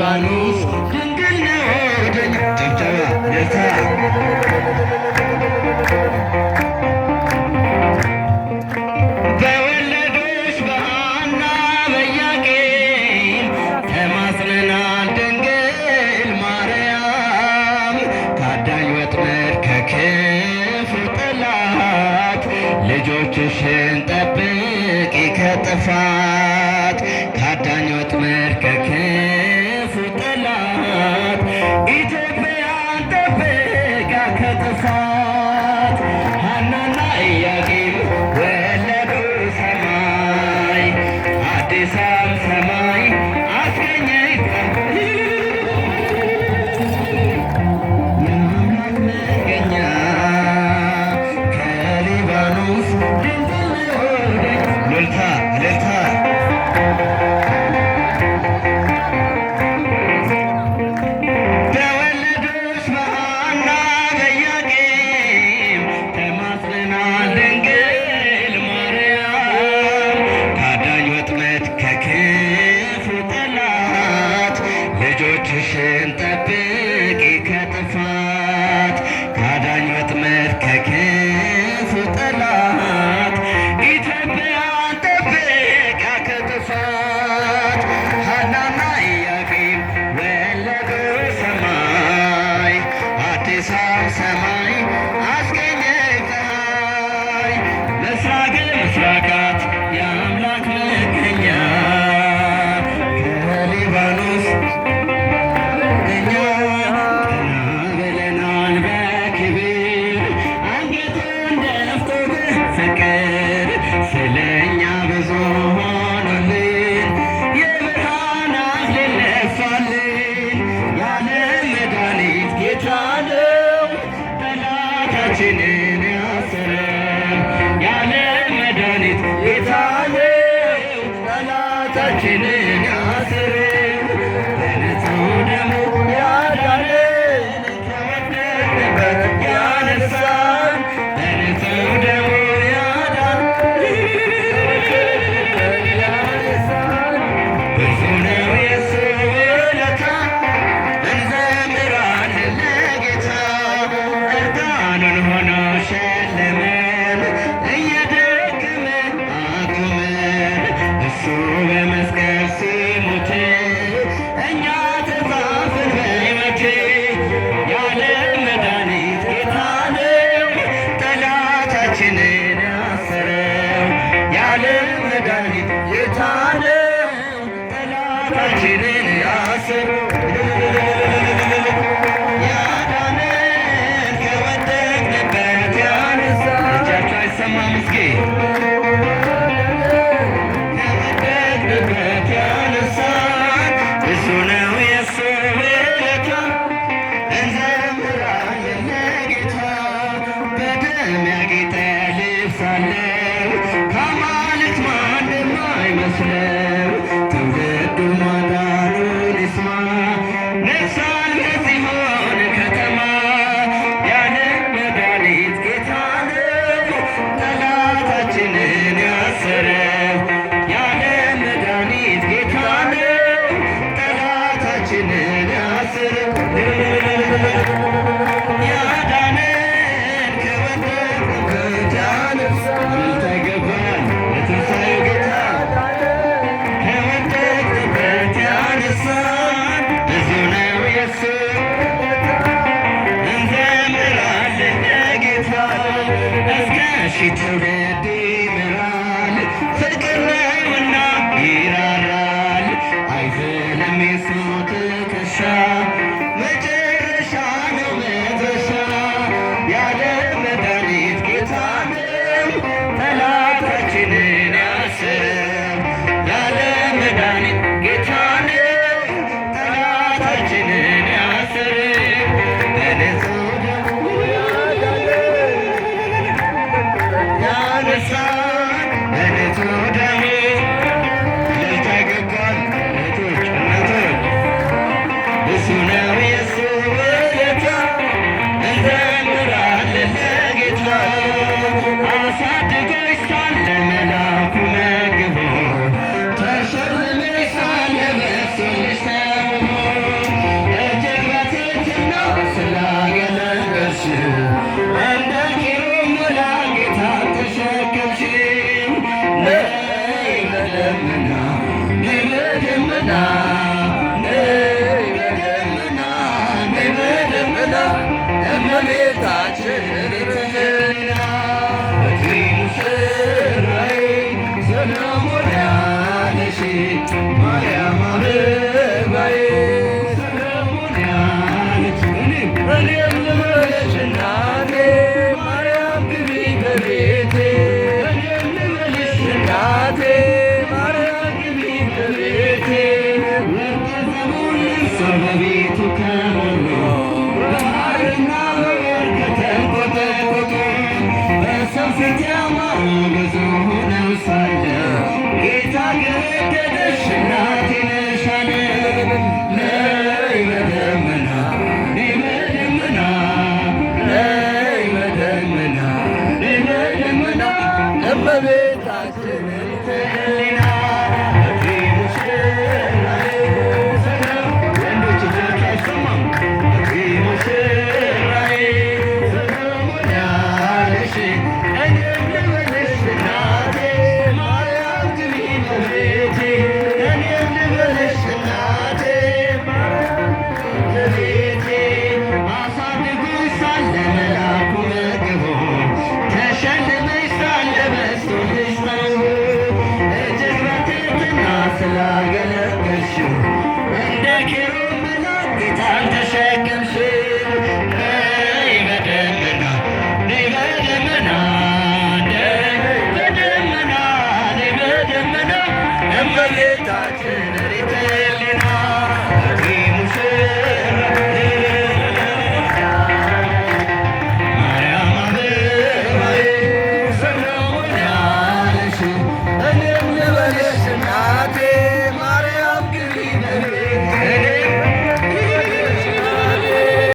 ከሊባኖስ ድንግል ነው ወደኛ። ጭብጨባ ደስታ በወለዶች በሐና በኢያቄም ተማጽነናል ድንግል ማርያም። ከአዳኝ ወጥመድ ከክፉ ጠላት ልጆችሽን ጠብቂ ከጥፋት። ከአዳኝ ወጥመድ ከክፉ ጠላት ኢትዮጵያን ጠብቃ ከጥፋት። ሐናና ኢያቄም ወለዱ ሰማይ አዲሳም ሰማይ አስገኘ የአምላክ መገኛ ከሊባኖስ ድንግል ወደኛ። እልልታ እልልታ በወለዶች በሐና በኢያቄም ተማጽነናል ድንግል ማርያም። ከአዳኝ ወጥመድ ከክፉ ጠላት ልጆችሽን ጠብቂ ከጥፋት። ከአዳኝ ወጥመድ ከክፉ ጠላት ኢትዮጵያን ጠብቃ ከጥፋት። ሐናና ኢያቄም ወለዱ ሰማይ አዲሳም ሰማይ አስገኘ ፀሐይ። ምስራቅ ምስራቃት የአምላክ መገኛ ከሊባኖስ እኛ ቀና ብለናል በክብር አንገቱን ደፍቶ በፍቅር ስለኛ ብዙ ሆኖልን የብርሃን አክሊል ነፋልን። የዓለም መድኃኒት ጌታ ነው ጠላታችንን ያሰረው። የዓለም መድኃኒት ጌታ ነው ጠላታችንን ያሰረው። በንጹሕ ደሙ ያዳነን ከወደቅንበት ያነሳን። በንጹሕ ደሙ ያነሳን። ብዙ ነው የሱ ውለታ እንዘምራለን ለጌታ። እርቃኑን ሆኖ ሸለመን እየደከመን አቆመን። እሱ በመስቀል ሲሞት እኛ ተጻፍን በሕይወት። የዓለም መድኃኒት ጌታ ነው ጠላታችንን ያሰረው። የዓለም መድኃኒት ጌታ ነው ጠላታችንን ያሰረው። ያዳነን ከወደቅንበት ያነሳን። እጃችሁ አይሰማም እስኪ ከወደቅንበት ያነሳን። እሱ ነው የሱ ውለታ እንዘምራለን ለጌታ። በደም ያጌጠ ልብስ አለው ከአማልክት ማንም አይመስለው። ትውልዱ ማዳኑን ይስማ ነፍሳን በጽዮን ከተማ። የዓለም መድኃኒት ጌታ ነው ጠላታችንን ያሰረው። የዓለም መድኃኒት ጌታ ነው ጠላታችንን ያሰረው። ያዳነን ከወደቅንበት ያነሳን። እልልታ ይገባል ለትንሣኤው ጌታ። ከወደቅንበት ያነሳን ብዙ ነው የሱ እንዘምራለን ለጌታ። እስከ ሺህ ትውልድ ይምራል ፍቅር ነውና ይራራል። አይዝልም የሱ ትከሻ መጨረሻ ነው መድረሻ። የዓለም መድኃኒት ጌታ ነው ጠላታችንን ያሰረው። የዓለም መድኃኒት ጌታ ነው ጠላታችንን ያሰረው። በንጹሕ ደሙ ያነሳን። በንጹሕ ደሙ እልልታ ይገባል እህቶች እናቶች። እሱ ነው በቤቱ ከበሮ በሐርና በወርቅ ተንቆጠቆጡ በሰው ፊት